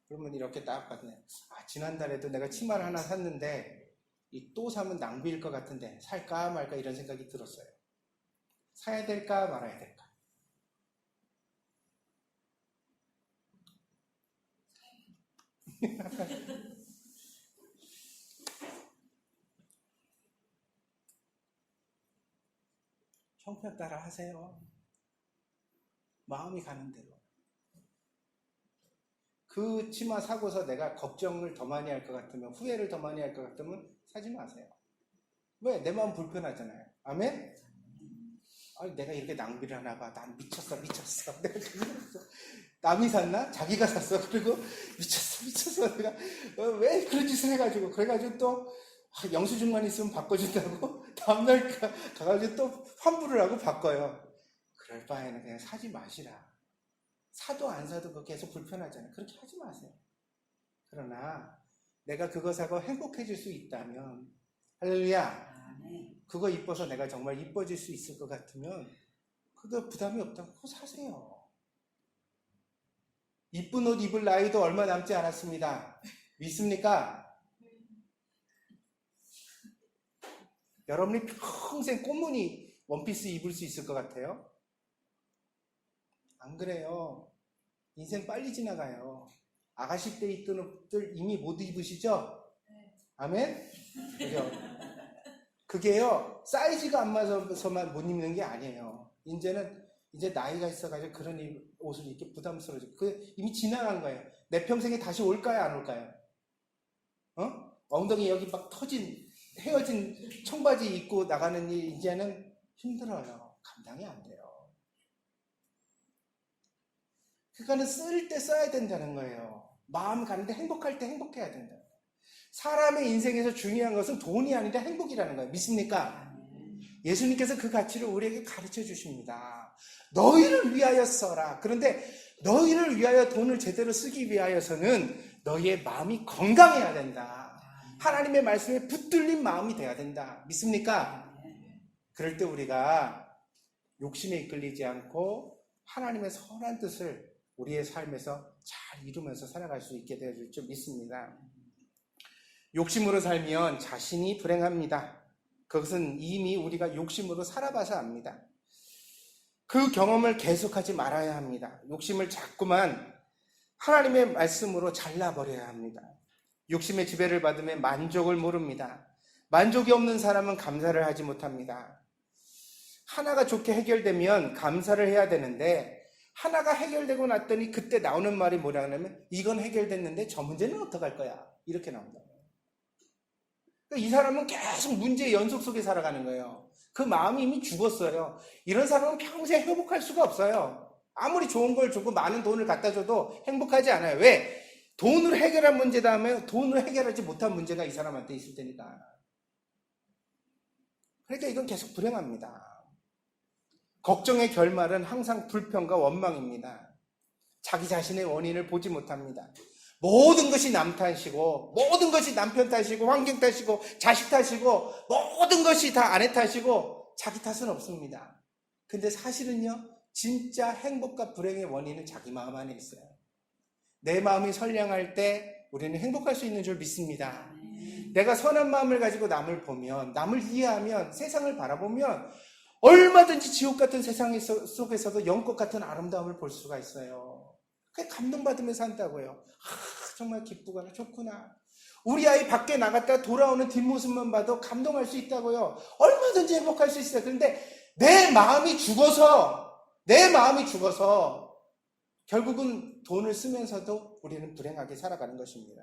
그러면 이렇게 딱 봤네. 지난달에도 내가 치마를 하나 샀는데 또 사면 낭비일 것 같은데 살까 말까 이런 생각이 들었어요. 사야 될까 말아야 될까? 형편 따라 하세요. 마음이 가는 대로. 그 치마 사고서 내가 걱정을 더 많이 할 것 같으면, 후회를 더 많이 할 것 같으면 사지 마세요. 왜? 내 마음 불편하잖아요. 아멘? 내가 이렇게 낭비를 하나 봐. 난 미쳤어. 내가 남이 샀나? 자기가 샀어. 그리고 미쳤어. 내가 왜 그런 짓을 해가지고. 그래가지고 또 영수증만 있으면 바꿔준다고 다음날 가가지고 또 환불을 하고 바꿔요. 그럴 바에는 그냥 사지 마시라. 사도 안 사도 그거 계속 불편하잖아요. 그렇게 하지 마세요. 그러나 내가 그거 사고 행복해질 수 있다면, 할렐루야, 그거 이뻐서 내가 정말 이뻐질 수 있을 것 같으면 그거 부담이 없다면 그거 사세요. 이쁜 옷 입을 나이도 얼마 남지 않았습니다. 믿습니까? 여러분이 평생 꽃무늬 원피스 입을 수 있을 것 같아요? 안 그래요. 인생 빨리 지나가요. 아가씨 때 입던 옷들 이미 못 입으시죠? 아멘? 그죠? 그게요, 사이즈가 안 맞아서만 못 입는 게 아니에요. 이제 나이가 있어가지고 그런 옷을 입기 부담스러워져. 이미 지나간 거예요. 내 평생에 다시 올까요, 안 올까요? 엉덩이 여기 막 헤어진 청바지 입고 나가는 일, 이제는 힘들어요. 감당이 안 돼요. 그러니까는 쓸 때 써야 된다는 거예요. 마음 가는데 행복할 때 행복해야 된다. 사람의 인생에서 중요한 것은 돈이 아니라 행복이라는 거예요. 믿습니까? 예수님께서 그 가치를 우리에게 가르쳐 주십니다. 너희를 위하여 써라. 그런데 너희를 위하여 돈을 제대로 쓰기 위하여서는 너희의 마음이 건강해야 된다. 하나님의 말씀에 붙들린 마음이 돼야 된다. 믿습니까? 그럴 때 우리가 욕심에 이끌리지 않고 하나님의 선한 뜻을 우리의 삶에서 잘 이루면서 살아갈 수 있게 되어질 줄 믿습니다. 욕심으로 살면 자신이 불행합니다. 그것은 이미 우리가 욕심으로 살아봐서 압니다. 그 경험을 계속하지 말아야 합니다. 욕심을 자꾸만 하나님의 말씀으로 잘라버려야 합니다. 욕심의 지배를 받으면 만족을 모릅니다. 만족이 없는 사람은 감사를 하지 못합니다. 하나가 좋게 해결되면 감사를 해야 되는데 하나가 해결되고 났더니 그때 나오는 말이 뭐냐면 이건 해결됐는데 저 문제는 어떡할 거야? 이렇게 나온다. 그러니까 이 사람은 계속 문제의 연속 속에 살아가는 거예요. 그 마음이 이미 죽었어요. 이런 사람은 평생 행복할 수가 없어요. 아무리 좋은 걸 주고 많은 돈을 갖다 줘도 행복하지 않아요. 왜? 돈으로 해결한 문제다 하면 돈으로 해결하지 못한 문제가 이 사람한테 있을 테니까. 그러니까 이건 계속 불행합니다. 걱정의 결말은 항상 불평과 원망입니다. 자기 자신의 원인을 보지 못합니다. 모든 것이 남 탓이고, 모든 것이 남편 탓이고, 환경 탓이고, 자식 탓이고, 모든 것이 다 아내 탓이고, 자기 탓은 없습니다. 근데 사실은요, 진짜 행복과 불행의 원인은 자기 마음 안에 있어요. 내 마음이 선량할 때 우리는 행복할 수 있는 줄 믿습니다. 내가 선한 마음을 가지고 남을 보면, 남을 이해하면, 세상을 바라보면 얼마든지 지옥 같은 세상 속에서도 연꽃 같은 아름다움을 볼 수가 있어요. 그게 감동받으면서 한다고요. 정말 기쁘구나, 좋구나. 우리 아이 밖에 나갔다 돌아오는 뒷모습만 봐도 감동할 수 있다고요. 얼마든지 행복할 수 있어요. 그런데 내 마음이 죽어서 결국은 돈을 쓰면서도 우리는 불행하게 살아가는 것입니다.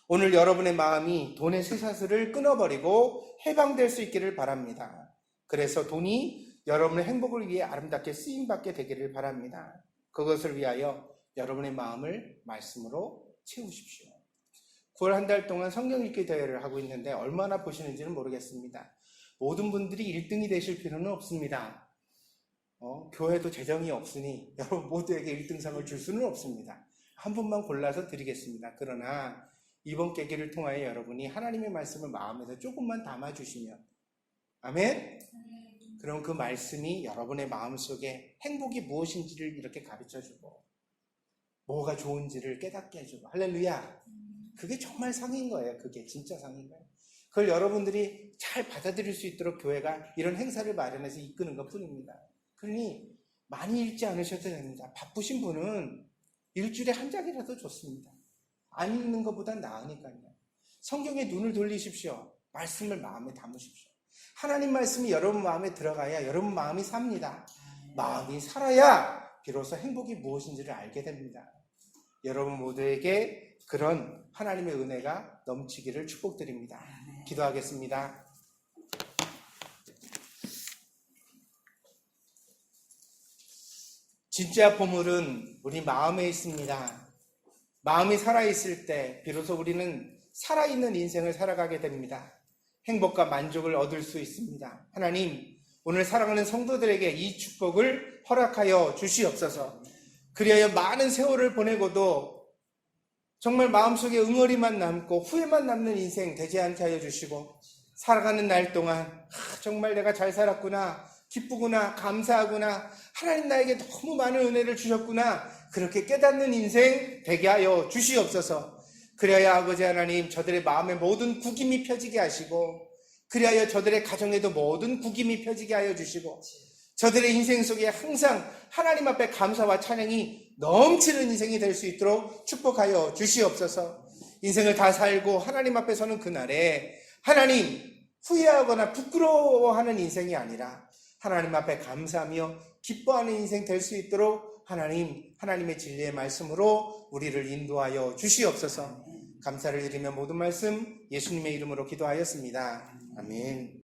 오늘 여러분의 마음이 돈의 쇠사슬을 끊어버리고 해방될 수 있기를 바랍니다. 그래서 돈이 여러분의 행복을 위해 아름답게 쓰임받게 되기를 바랍니다. 그것을 위하여 여러분의 마음을 말씀으로 채우십시오. 9월 한 달 동안 성경 읽기 대회를 하고 있는데 얼마나 보시는지는 모르겠습니다. 모든 분들이 1등이 되실 필요는 없습니다. 교회도 재정이 없으니 여러분 모두에게 1등상을 줄 수는 없습니다. 한 분만 골라서 드리겠습니다. 그러나 이번 계기를 통하여 여러분이 하나님의 말씀을 마음에서 조금만 담아주시면, 아멘? 그럼 그 말씀이 여러분의 마음속에 행복이 무엇인지를 이렇게 가르쳐주고 뭐가 좋은지를 깨닫게 해주고, 할렐루야. 그게 정말 상인 거예요. 그게 진짜 상인 거예요. 그걸 여러분들이 잘 받아들일 수 있도록 교회가 이런 행사를 마련해서 이끄는 것 뿐입니다. 그러니 많이 읽지 않으셔도 됩니다. 바쁘신 분은 일주일에 한 장이라도 좋습니다. 안 읽는 것보단 나으니까요. 성경에 눈을 돌리십시오. 말씀을 마음에 담으십시오. 하나님 말씀이 여러분 마음에 들어가야 여러분 마음이 삽니다. 마음이 살아야 비로소 행복이 무엇인지를 알게 됩니다. 여러분 모두에게 그런 하나님의 은혜가 넘치기를 축복드립니다. 기도하겠습니다. 진짜 보물은 우리 마음에 있습니다. 마음이 살아있을 때 비로소 우리는 살아있는 인생을 살아가게 됩니다. 행복과 만족을 얻을 수 있습니다. 하나님, 오늘 사랑하는 성도들에게 이 축복을 허락하여 주시옵소서. 그리하여 많은 세월을 보내고도 정말 마음속에 응어리만 남고 후회만 남는 인생 되지 않게 하여 주시고, 살아가는 날 동안 정말 내가 잘 살았구나, 기쁘구나, 감사하구나, 하나님 나에게 너무 많은 은혜를 주셨구나, 그렇게 깨닫는 인생 되게 하여 주시옵소서. 그래야 아버지 하나님, 저들의 마음에 모든 구김이 펴지게 하시고, 그리하여 저들의 가정에도 모든 구김이 펴지게 하여 주시고, 저들의 인생 속에 항상 하나님 앞에 감사와 찬양이 넘치는 인생이 될 수 있도록 축복하여 주시옵소서. 인생을 다 살고 하나님 앞에 서는 그날에 하나님 후회하거나 부끄러워하는 인생이 아니라 하나님 앞에 감사하며 기뻐하는 인생 될 수 있도록 하나님의 진리의 말씀으로 우리를 인도하여 주시옵소서. 감사를 드리며 모든 말씀 예수님의 이름으로 기도하였습니다. 아멘.